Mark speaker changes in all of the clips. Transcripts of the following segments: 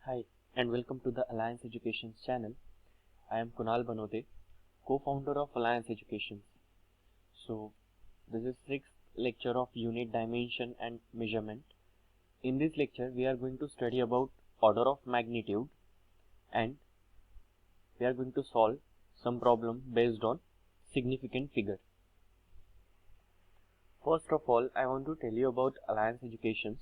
Speaker 1: Hi, and welcome to the Alliance Education channel. I am Kunal Banode, co-founder of Alliance Education. So, this is sixth lecture of Unit Dimension and Measurement. In this lecture, we are going to study about order of magnitude, and we are going to solve some problem based on significant figure. First of all, I want to tell you about Alliance Education.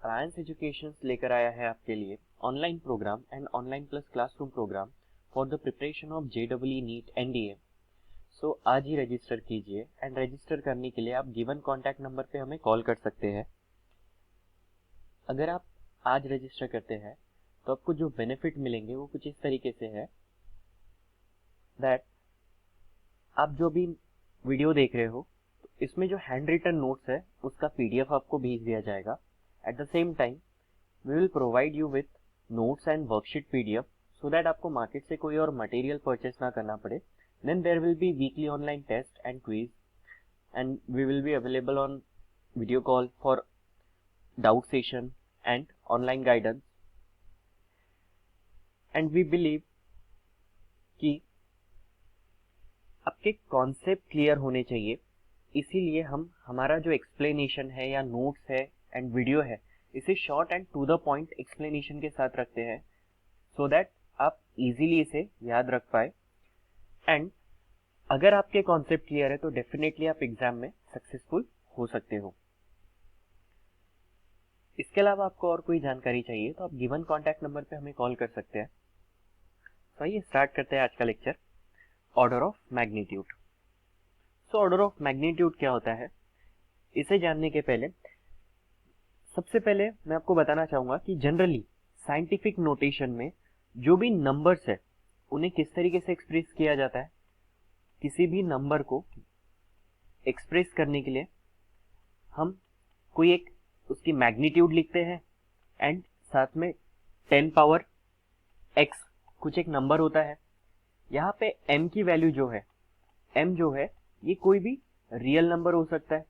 Speaker 1: Alliance Education लेकर आया है आपके लिए online programme and online plus classroom programme for the preparation of JEE NEET NDA. So आज ही register कीजिए and register करने के लिए आप गिवन कॉन्टैक्ट नंबर पे हमें कॉल कर सकते हैं. अगर आप आज रजिस्टर करते हैं तो आपको जो बेनिफिट मिलेंगे वो कुछ इस तरीके से है दैट आप जो भी वीडियो देख रहे हो तो इसमें जो हैंड रिटन नोट्स है उसका PDF आपको भेज दिया जाएगा. At the same time, we will provide you with notes and worksheet PDF so that आपको मार्केट से कोई और मटेरियल परचेस ना करना पड़े. Then there will be weekly online test and quiz, and we will be available on video call for doubt session and online guidance. And we believe कि आपके concept clear होने चाहिए, इसीलिए हम हमारा जो एक्सप्लेनेशन है या नोट्स है एंड वीडियो है इसे short and to the point explanation के साथ रखते हैं सो दैट आप इजीली इसे याद रख पाए. एंड अगर आपके कॉन्सेप्ट क्लियर है तो डेफिनेटली आप एग्जाम में सक्सेसफुल हो सकते हो. इसके अलावा आपको और कोई जानकारी चाहिए तो आप गिवन कॉन्टैक्ट नंबर पे हमें कॉल कर सकते हैं. तो आइए स्टार्ट करते हैं आज का lecture, order of magnitude. So order of magnitude क्या होता है, इसे जानने के पहले सबसे पहले मैं आपको बताना चाहूंगा कि जनरली साइंटिफिक नोटेशन में जो भी नंबर्स है उन्हें किस तरीके से एक्सप्रेस किया जाता है. किसी भी नंबर को एक्सप्रेस करने के लिए हम कोई एक उसकी मैग्नीट्यूड लिखते हैं एंड साथ में 10 पावर x कुछ एक नंबर होता है. यहाँ पे m की वैल्यू जो है, m जो है ये कोई भी रियल नंबर हो सकता है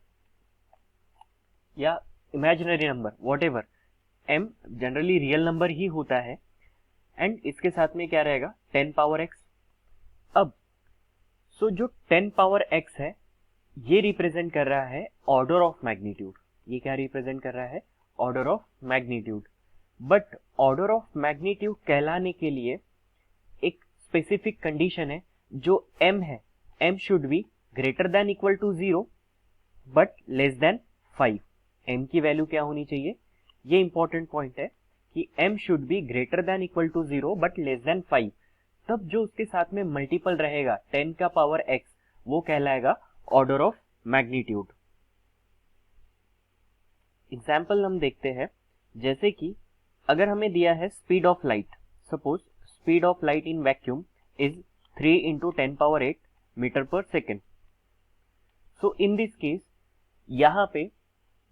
Speaker 1: या imaginary number, whatever. m generally real number ही होता है एंड इसके साथ में क्या रहेगा, 10 पावर x. अब जो 10 पावर x है ये रिप्रेजेंट कर रहा है ऑर्डर ऑफ मैग्नीट्यूड. ये क्या रिप्रेजेंट कर रहा है, order of magnitude. But order of magnitude कहलाने के लिए एक स्पेसिफिक कंडीशन है, जो m है m should be greater than equal to 0 but less than 5. m की वैल्यू क्या होनी चाहिए, ये इंपॉर्टेंट पॉइंट है कि m should be greater than equal to 0 but less than 5. तब जो उसके साथ में मल्टीपल रहेगा 10 का पावर x वो कहलाएगा ऑर्डर ऑफ मैग्नीट्यूड. एग्जाम्पल हम देखते हैं, जैसे कि अगर हमें दिया है speed of light, suppose speed of light in vacuum is 3 into 10 power 8 metre per second. So in this case यहाँ पे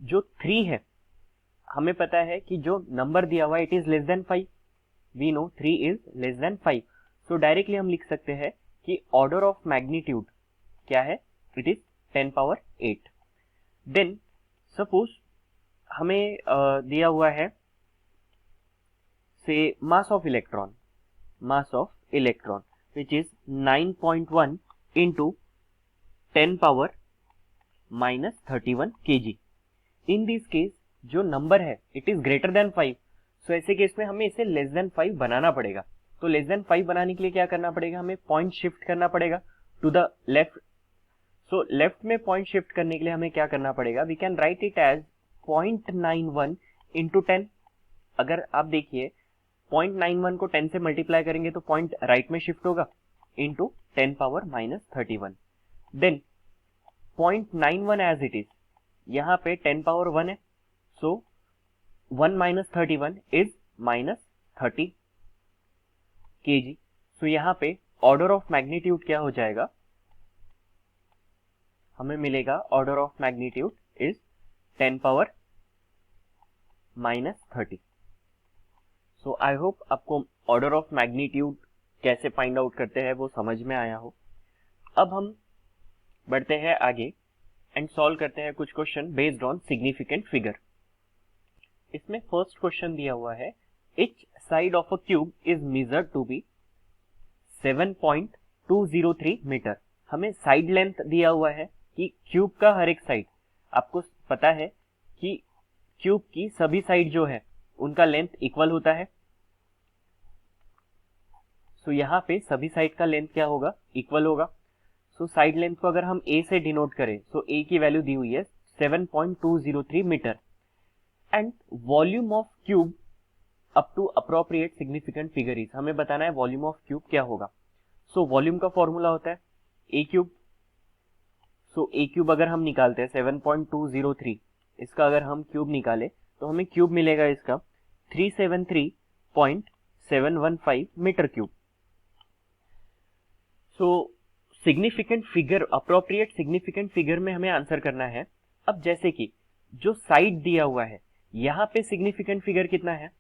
Speaker 1: जो 3 है हमें पता है कि जो नंबर दिया हुआ है it is less than 5. We know 3 is less than 5. So directly हम लिख सकते हैं कि ऑर्डर ऑफ मैग्नीट्यूड क्या है, it is 10 power 8. Then suppose हमें दिया हुआ है से mass of electron which is 9.1 into 10 power minus 31 kg. In this case जो नंबर है it is greater than 5. सो ऐसे केस में हमें इसे लेस देन 5 बनाना पड़ेगा. तो लेस देन 5 बनाने के लिए क्या करना पड़ेगा, हमें पॉइंट शिफ्ट करना पड़ेगा to the left. So left में पॉइंट शिफ्ट करने के लिए हमें क्या करना पड़ेगा, we can write it as 0.91 into 10. अगर आप देखिए 0.91 को 10 से मल्टीप्लाई करेंगे तो पॉइंट राइट में शिफ्ट होगा into 10 power minus 31. Then 0.91 as it is, यहाँ पे 10 पावर 1 है, so 1 minus 31 is minus 30 kg. So यहाँ पे ऑर्डर ऑफ मैग्नीट्यूड क्या हो जाएगा, हमें मिलेगा order of magnitude is 10 power minus 30. So I hope आपको ऑर्डर ऑफ मैग्नीट्यूड कैसे फाइंड आउट करते हैं वो समझ में आया हो. अब हम बढ़ते हैं आगे एंड सॉल्व करते हैं कुछ question based on significant figure. इसमें फर्स्ट क्वेश्चन दिया हुआ है each side of a cube is measured to be 7.203 metre. हमें साइड लेंथ दिया हुआ है कि क्यूब का हर एक साइड, आपको पता है कि क्यूब की सभी साइड जो है उनका लेंथ इक्वल होता है। सो यहाँ पे सभी साइड का लेंथ क्या होगा, इक्वल होगा। सो साइड लेंथ को अगर हम ए से डिनोट करें, सो ए की वैल्यू दी हुई है 7.203 metre and volume of cube up to appropriate significant figure is, हमें बताना है वॉल्यूम ऑफ क्यूब क्या होगा। सो वॉल्यूम का फॉर्मूला होता है ए क्यूब। सो ए क्यूब अगर हम निकालते हैं 7.203, इसका अगर हम क्यूब निकाले तो हमें क्यूब मिलेगा इसका 373.715 metre cube. So significant figure, appropriate significant figure में हमें आंसर करना है। अब जैसे कि जो साइड दिया हुआ है यहाँ पे सिग्निफिकेंट फिगर कितना है,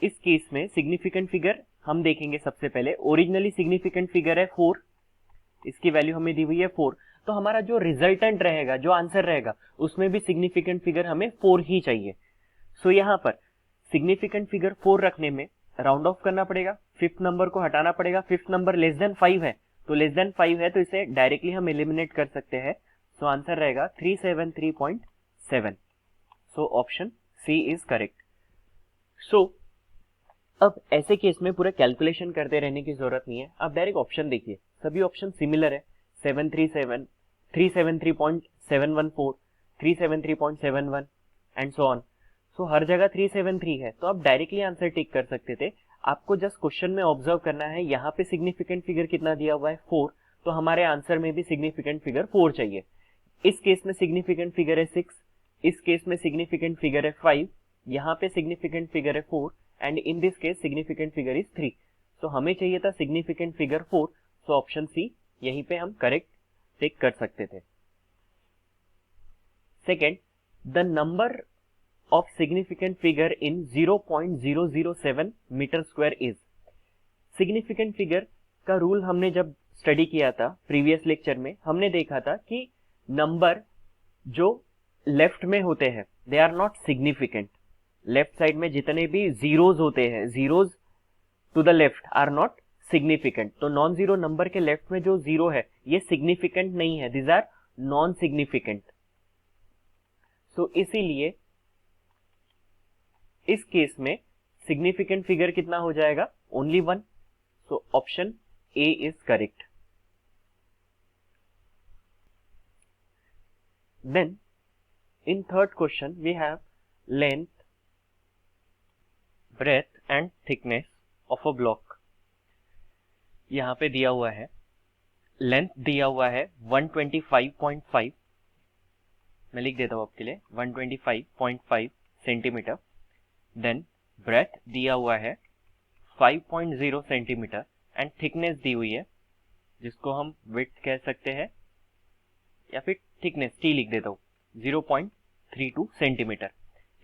Speaker 1: इस केस में सिग्निफिकेंट फिगर हम देखेंगे। सबसे पहले ओरिजिनली सिग्निफिकेंट फिगर है 4, इसकी वैल्यू हमें दी हुई है 4। तो हमारा जो रिजल्टेंट रहेगा, जो आंसर रहेगा, उसमें भी सिग्निफिकेंट फिगर हमें 4 ही चाहिए। सो यहाँ पर सिग्निफिकेंट फिगर 4 रखने में राउंड ऑफ करना पड़ेगा, फिफ्थ नंबर को हटाना पड़ेगा। फिफ्थ नंबर लेस देन 5 है, तो लेस देन 5 है तो इसे डायरेक्टली हम एलिमिनेट कर सकते हैं। सो आंसर रहेगा 373.7। So option C is correct. So अब ऐसे केस में पूरा कैलकुलेशन करते रहने की जरूरत नहीं है, आप डायरेक्ट ऑप्शन देखिए, सभी ऑप्शन सिमिलर है। 737, 373.714, 373.71 एंड सो ऑन। सो हर जगह 373 है, तो आप डायरेक्टली आंसर टिक कर सकते थे। आपको जस्ट क्वेश्चन में ऑब्जर्व करना है यहाँ पे सिग्निफिकेंट फिगर कितना दिया हुआ है 4, तो हमारे आंसर में भी सिग्निफिकेंट फिगर 4 चाहिए। इस केस में सिग्निफिकेंट फिगर है 6, इस केस में सिग्निफिकेंट फिगर है 5, यहाँ पे सिग्निफिकेंट फिगर है 4 and in this case significant figure is 3। So हमें चाहिए था significant figure 4। So option C यहीं पे हम करेक्ट टिक कर सकते थे। Second, the number of significant figure in 0.007 metre square is. Significant figure का रूल हमने जब स्टडी किया था प्रीवियस लेक्चर में, हमने देखा था कि नंबर जो लेफ्ट में होते हैं they are not significant. Left side में जितने भी जीरोज होते हैं, zeros to the left are not significant. तो नॉन जीरो नंबर के लेफ्ट में जो जीरो है ये सिग्निफिकेंट नहीं है, this are non significant. So इसीलिए इस केस में सिग्निफिकेंट फिगर कितना हो जाएगा, only 1। So option A is correct. Then in third question we have length, breadth and thickness of a block. यहां पे दिया हुआ है लेंथ दिया हुआ है 125.5, मैं लिख देता हूं आपके लिए 125.5 सेंटीमीटर। देन ब्रेथ दिया हुआ है 5.0 सेंटीमीटर एंड थिकनेस दी हुई है जिसको हम विड्थ कह सकते हैं या फिर थिकनेस टी लिख देता हूँ 0.32 सेंटीमीटर।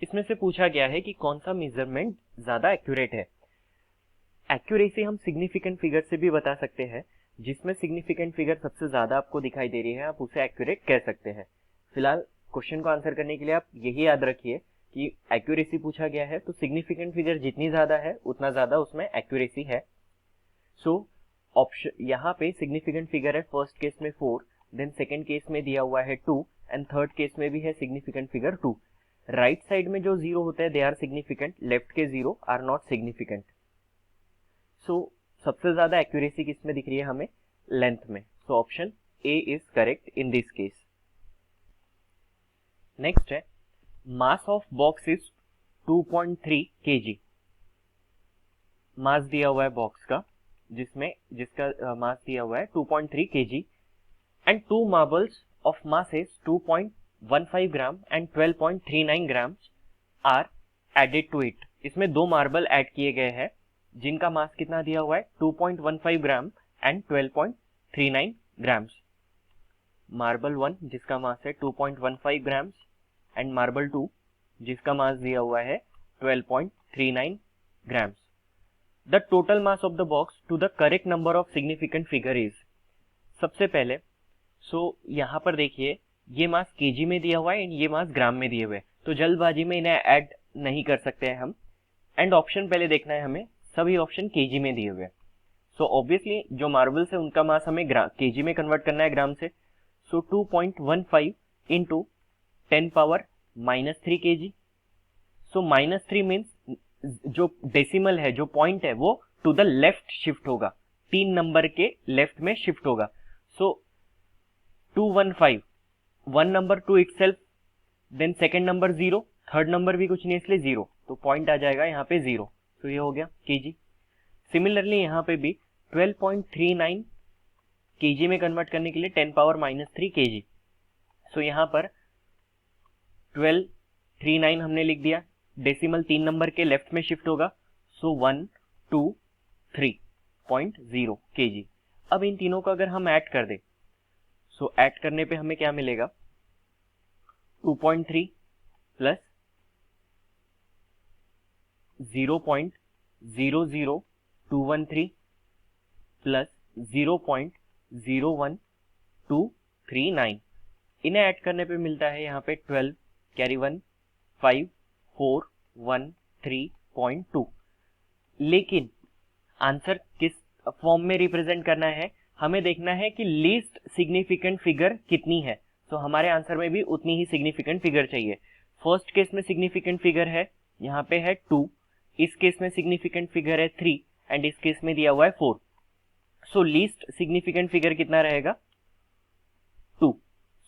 Speaker 1: इसमें से पूछा गया है कि कौन सा मेजरमेंट ज्यादा एक्यूरेट है। एक्यूरेसी हम सिग्निफिकेंट फिगर से भी बता सकते हैं, जिसमें सिग्निफिकेंट फिगर सबसे ज्यादा आपको दिखाई दे रही है आप उसे एक्यूरेट कह सकते हैं। फिलहाल क्वेश्चन को आंसर करने के लिए आप यही याद रखिए कि एक्यूरेसी पूछा गया है तो सिग्निफिकेंट फिगर जितनी ज्यादा है उतना ज्यादा उसमें एक्यूरेसी है। सो ऑप्शन यहाँ पे सिग्निफिकेंट फिगर है फर्स्ट केस में 4, देन सेकंड केस में दिया हुआ है 2 एंड थर्ड केस में भी है सिग्निफिकेंट फिगर 2। राइट साइड में जो जीरो होते हैं दे आर सिग्निफिकेंट, लेफ्ट के जीरो आर नॉट सिग्निफिकेंट। सो सबसे ज्यादा एक्यूरेसी किसमें दिख रही है हमें, लेंथ में। So option A is correct in this case. Next है mass of box is 2.3 kg। Mass दिया हुआ है बॉक्स का जिसका मास दिया हुआ है 2.3 kg and 2 marbles of mass is 2.15 gram and 12.39 grams are added to it. इसमें 2 मार्बल ऐड किए गए हैं जिनका मास कितना दिया हुआ है 2.15 ग्राम एंड 12.39 ग्राम्स। मार्बल 1 जिसका मास है 2.15 ग्राम्स एंड मार्बल 2 जिसका मास दिया हुआ है 12.39 grams. The total mass of the box to the correct number of significant figure is. सबसे पहले यहाँ पर देखिए ये मास केजी में दिया हुआ है एंड ये मास ग्राम में दिए हुए, तो जल्दबाजी में इन्हें ऐड नहीं कर सकते हैं हम। एंड ऑप्शन पहले देखना है हमें, सभी ऑप्शन केजी में दिए हुए हैं। सो ऑब्वियसली जो मार्बल्स है उनका मास हमें केजी में कन्वर्ट करना है ग्राम से। सो 2.15 इंटू 10 पावर -3 kg। सो -3 मीन्स जो डेसिमल है, जो पॉइंट है, वो टू द लेफ्ट शिफ्ट होगा, 3 नंबर के लेफ्ट में शिफ्ट होगा। So 215, 1 number to itself, then second number 0, third number भी कुछ नहीं इसलिए 0, तो पॉइंट आ जाएगा यहाँ पे 0। तो ये हो गया केजी। सिमिलरली यहाँ पे भी 12.39 केजी में कन्वर्ट करने के लिए 10 पावर -3 kg। सो यहाँ पर 1239 हमने लिख दिया, डेसिमल 3 नंबर के लेफ्ट में शिफ्ट होगा। सो 123.0 kg। अब इन तीनों को अगर हम ऐड कर दें, सो ऐड करने पे हमें क्या मिलेगा, 2.3 प्लस 0.00213 प्लस 0.01239, इन्हें ऐड करने पे मिलता है यहाँ पे 12 कैरी 1 5413.2। लेकिन आंसर किस फॉर्म में रिप्रेजेंट करना है, हमें देखना है कि लीस्ट सिग्निफिकेंट फिगर कितनी है। तो हमारे आंसर में भी उतनी ही सिग्निफिकेंट फिगर चाहिए। फर्स्ट केस में सिग्निफिकेंट फिगर है, यहाँ पे है 2, इस केस में सिग्निफिकेंट फिगर है 3 एंड इस केस में दिया हुआ है 4। सो लीस्ट सिग्निफिकेंट फिगर कितना रहेगा, 2।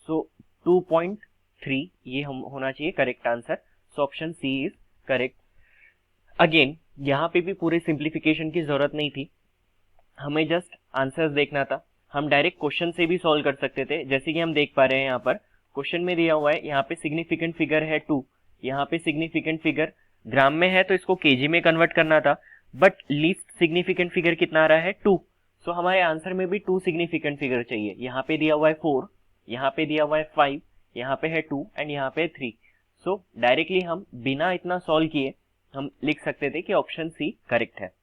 Speaker 1: सो 2.3 ये हम होना चाहिए correct answer. So option C is correct. Again यहाँ पे भी पूरे सिंप्लीफिकेशन की जरूरत नहीं थी, हमें जस्ट आंसर्स देखना था। हम डायरेक्ट क्वेश्चन से भी सॉल्व कर सकते थे, जैसे कि हम देख पा रहे हैं यहाँ पर क्वेश्चन में दिया हुआ है, यहाँ पे सिग्निफिकेंट फिगर है 2, यहाँ पे सिग्निफिकेंट फिगर ग्राम में है तो इसको केजी में कन्वर्ट करना था, बट लीस्ट सिग्निफिकेंट फिगर कितना आ रहा है, 2। सो हमारे आंसर में भी 2 सिग्निफिकेंट फिगर चाहिए। यहाँ पे दिया हुआ है 4, यहाँ पे दिया हुआ है 5, यहाँ पे है 2 एंड यहाँ पे 3। सो डायरेक्टली हम बिना इतना सॉल्व किए हम लिख सकते थे कि ऑप्शन सी करेक्ट है।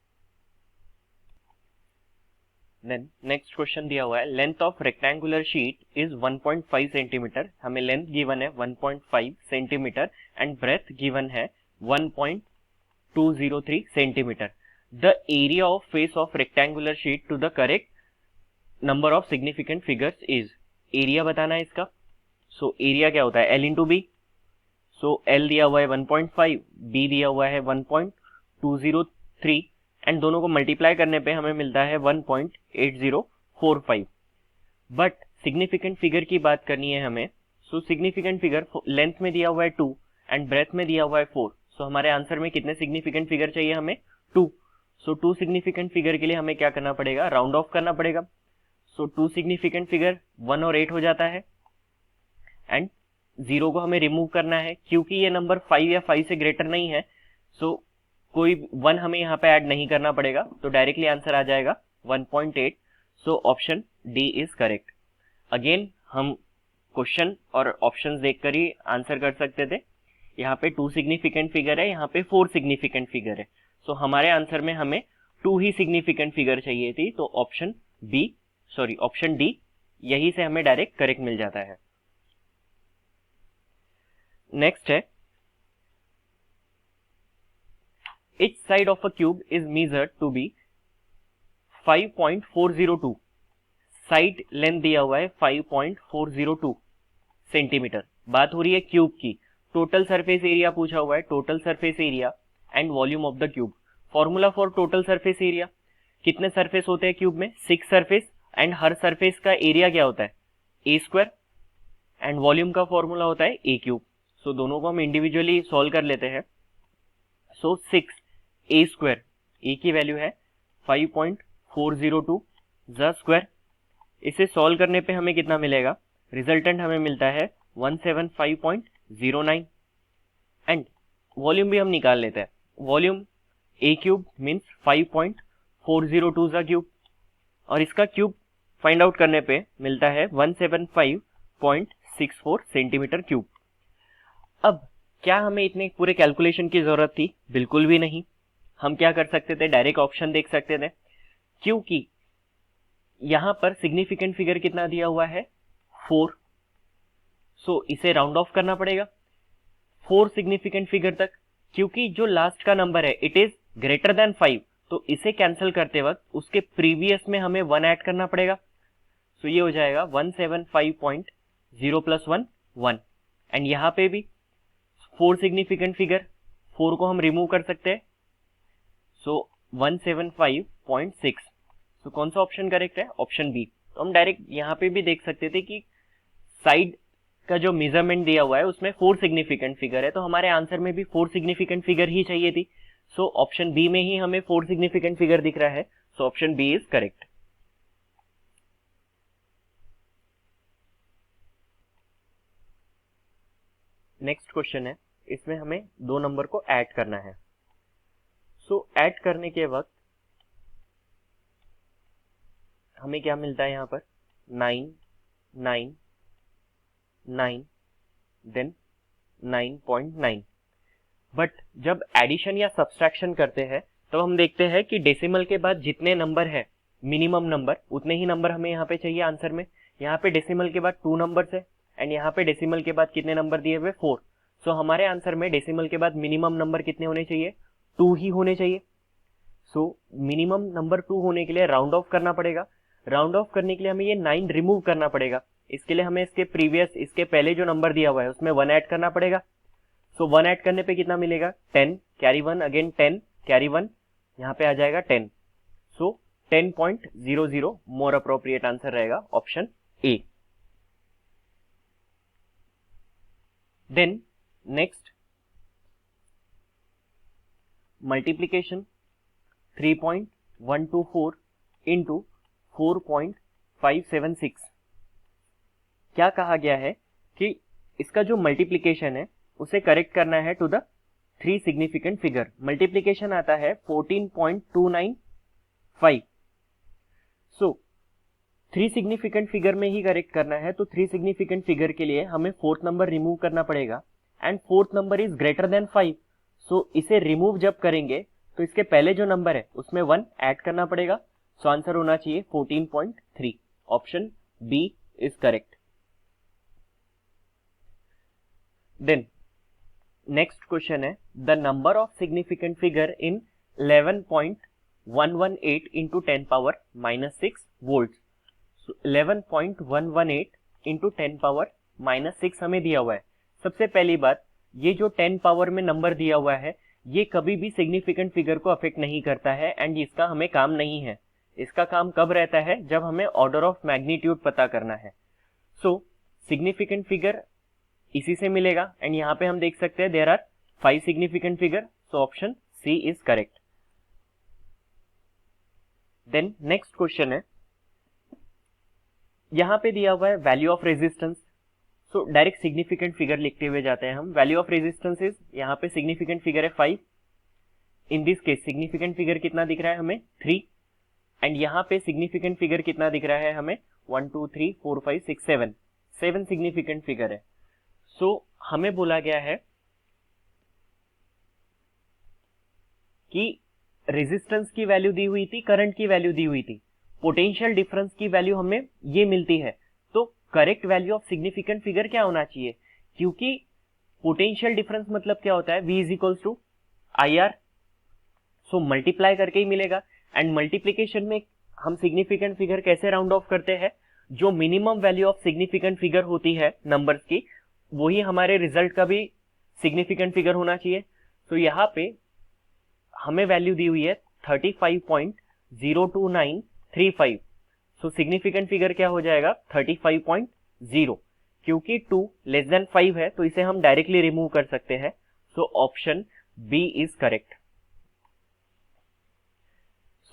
Speaker 1: देन नेक्स्ट क्वेश्चन दिया हुआ है, length of rectangular sheet is 1.5 centimetre. हमें लेंथ गिवन है 1.5 सेंटीमीटर एंड ब्रेथ गिवन है 1.203 centimetre. The area of face of rectangular sheet to the correct number of significant figures is. Area बताना है इसका। So area क्या होता है, L into B. So L दिया हुआ है 1.5, B दिया हुआ है 1.203 एंड दोनों को मल्टीप्लाई करने पे हमें मिलता है 1.8045। बट सिग्निफिकेंट फिगर की बात करनी है हमें। सो सिग्निफिकेंट फिगर लेंथ में दिया हुआ है 2 एंड ब्रेथ में दिया हुआ है 4। सो हमारे आंसर में कितने सिग्निफिकेंट फिगर चाहिए हमें, 2। सो 2 सिग्निफिकेंट फिगर के लिए हमें क्या करना पड़ेगा, राउंड ऑफ करना पड़ेगा। सो 2 सिग्निफिकेंट फिगर 1 और 8 हो जाता है एंड 0 को हमें रिमूव करना है क्योंकि ये नंबर 5 या 5 से ग्रेटर नहीं है। सो कोई 1 हमें यहाँ पे ऐड नहीं करना पड़ेगा, तो डायरेक्टली आंसर आ जाएगा 1.8। So option D is correct. Again हम क्वेश्चन और ऑप्शंस देखकर ही आंसर कर सकते थे। यहाँ पे 2 सिग्निफिकेंट फिगर है, यहाँ पे 4 सिग्निफिकेंट फिगर है। सो हमारे आंसर में हमें 2 ही सिग्निफिकेंट फिगर चाहिए थी, तो ऑप्शन डी यही से हमें डायरेक्ट करेक्ट मिल जाता है। नेक्स्ट है, each side of a cube is measured to be 5.402। Side length दिया हुआ है 5.402 सेंटीमीटर। बात हो रही है क्यूब की। टोटल सरफेस एरिया पूछा हुआ है, total surface area and volume of the cube. Formula for total surface area, कितने सरफेस होते हैं क्यूब में, 6 सरफेस एंड हर सरफेस का एरिया क्या होता है, ए स्क्वायर एंड वॉल्यूम का फॉर्मूला होता है ए क्यूब। सो दोनों को हम इंडिविजुअली सॉल्व कर लेते हैं। सो 6 ए स्क्वायर, ए की वैल्यू है 5.402 ज स्क्वायर। इसे सॉल्व करने पे हमें कितना मिलेगा, रिजल्टेंट हमें मिलता है 175.09 एंड वॉल्यूम भी हम निकाल लेते हैं। वॉल्यूम ए क्यूब मीन्स 5.402 ज क्यूब और इसका क्यूब फाइंड आउट करने पे मिलता है 175.64 सेंटीमीटर क्यूब। अब क्या हमें इतने पूरे कैलकुलेशन की जरूरत थी, बिल्कुल भी नहीं। हम क्या कर सकते थे, डायरेक्ट ऑप्शन देख सकते थे, क्योंकि यहां पर सिग्निफिकेंट फिगर कितना दिया हुआ है, 4। सो इसे राउंड ऑफ करना पड़ेगा 4 सिग्निफिकेंट फिगर तक। क्योंकि जो लास्ट का नंबर है इट इज ग्रेटर देन 5, तो इसे कैंसिल करते वक्त उसके प्रीवियस में हमें 1 ऐड करना पड़ेगा। सो ये हो जाएगा 175.0 प्लस 1 1। एंड यहाँ पे भी 4 सिग्निफिकेंट फिगर, 4 को हम रिमूव कर सकते हैं। सो 175.6। सो कौन सा ऑप्शन करेक्ट है? Option B. तो हम डायरेक्ट यहाँ पे भी देख सकते थे कि साइड का जो मेजरमेंट दिया हुआ है उसमें 4 सिग्निफिकेंट फिगर है, तो हमारे आंसर में भी 4 सिग्निफिकेंट फिगर ही चाहिए थी। सो ऑप्शन बी में ही हमें 4 सिग्निफिकेंट फिगर दिख रहा है। So option B is correct. Next question है, इसमें हमें 2 नंबर को ऐड करना है। सो ऐड करने के वक्त हमें क्या मिलता है यहाँ पर? 9 9 9 देन 9.9। बट जब एडिशन या सब्सट्रैक्शन करते हैं तो हम देखते हैं कि डेसिमल के बाद जितने नंबर है मिनिमम नंबर, उतने ही नंबर हमें यहाँ पे चाहिए आंसर में। यहाँ पे डेसिमल के बाद 2 नंबर्स है एंड यहाँ पे डेसिमल के बाद कितने नंबर दिए हुए? 4। सो हमारे आंसर में डेसिमल के बाद मिनिमम नंबर कितने होने चाहिए? 2 ही होने चाहिए। सो मिनिमम नंबर 2 होने के लिए राउंड ऑफ करना पड़ेगा। राउंड ऑफ करने के लिए हमें ये 9 रिमूव करना पड़ेगा। इसके लिए हमें इसके प्रीवियस, इसके पहले जो नंबर दिया हुआ है उसमें 1 ऐड करना पड़ेगा। सो 1 ऐड करने पे कितना मिलेगा? 10 कैरी 1 अगेन 10 कैरी 1, यहाँ पे आ जाएगा 10। सो 10.00 मोर अप्रोप्रिएट आंसर रहेगा option A. Then next multiplication 3.124 into 4.576। क्या कहा गया है कि इसका जो मल्टीप्लीकेशन है उसे करेक्ट करना है to the 3 significant figure. Multiplication आता है 14.295। सो 3 सिग्निफिकेंट फिगर में ही करेक्ट करना है, तो 3 सिग्निफिकेंट फिगर के लिए हमें 4th नंबर रिमूव करना पड़ेगा and 4th number is greater than 5। सो इसे रिमूव जब करेंगे तो इसके पहले जो नंबर है उसमें 1 ऐड करना पड़ेगा। सो आंसर होना चाहिए 14.3। Option B is correct. Then next question है, the number of significant figure in 11.118 into 10 power -6 volt. 11.118 into 10 power -6 हमें दिया हुआ है। सबसे पहली बात, ये जो 10 पावर में नंबर दिया हुआ है ये कभी भी सिग्निफिकेंट फिगर को अफेक्ट नहीं करता है एंड इसका हमें काम नहीं है। इसका काम कब रहता है? जब हमें ऑर्डर ऑफ मैग्नीट्यूड पता करना है। सो सिग्निफिकेंट फिगर इसी से मिलेगा एंड यहाँ पे हम देख सकते हैं there are 5 significant figure. So option C is correct. Then next question है, यहाँ पे दिया हुआ है value of resistance. So direct significant figure लिखते हुए जाते हैं हम। वैल्यू ऑफ रेजिस्टेंस इज, यहाँ पे सिग्निफिकेंट फिगर है 5। इन दिस केस सिग्निफिकेंट फिगर कितना दिख रहा है हमें? 3। एंड यहाँ पे सिग्निफिकेंट फिगर कितना दिख रहा है हमें? 1 2 3 4 5 6 7 7 सिग्निफिकेंट फिगर है। सो हमें बोला गया है कि रेजिस्टेंस की वैल्यू दी हुई थी, करंट की वैल्यू दी हुई थी, पोटेंशियल डिफरेंस की वैल्यू हमें ये मिलती है। तो correct value of significant figure क्या होना चाहिए? क्योंकि पोटेंशियल डिफरेंस मतलब क्या होता है? V is equals to IR। So multiply करके ही मिलेगा। एंड मल्टीप्लीकेशन में हम सिग्निफिकेंट फिगर कैसे राउंड ऑफ करते हैं? जो minimum value of significant figure होती है नंबर्स की, वही हमारे रिजल्ट का भी सिग्निफिकेंट फिगर होना चाहिए। तो यहाँ पे हमें वैल्यू दी हुई है 35.02935। सो सिग्निफिकेंट फिगर क्या हो जाएगा? 35.0। क्योंकि 2 लेस देन 5 है तो इसे हम डायरेक्टली रिमूव कर सकते हैं। So option B is correct.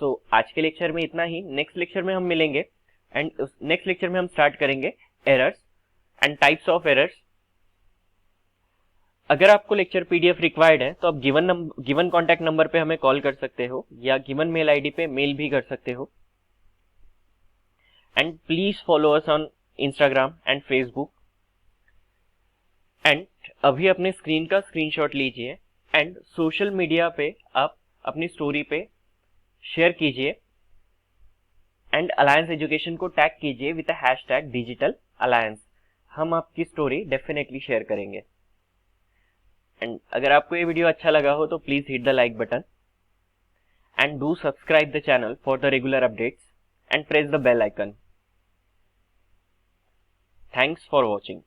Speaker 1: So आज के लेक्चर में इतना ही। नेक्स्ट लेक्चर में हम मिलेंगे एंड नेक्स्ट लेक्चर में हम स्टार्ट करेंगे errors and types of errors. अगर आपको लेक्चर पीडीएफ रिक्वायर्ड है तो आप गिवन कॉन्टैक्ट नंबर पे हमें कॉल कर सकते हो या गिवन मेल आईडी पे मेल भी कर सकते हो। And please follow us on Instagram and Facebook. And अभी अपने स्क्रीन का स्क्रीनशॉट लीजिए एंड सोशल मीडिया पे आप अपनी स्टोरी पे शेयर कीजिए एंड अलायंस एजुकेशन को टैग कीजिए विद #, डिजिटल अलायंस। हम आपकी स्टोरी डेफिनेटली शेयर करेंगे। एंड अगर आपको ये वीडियो अच्छा लगा हो तो please hit the like button and do subscribe the channel for the regular updates and press the bell icon. Thanks for watching.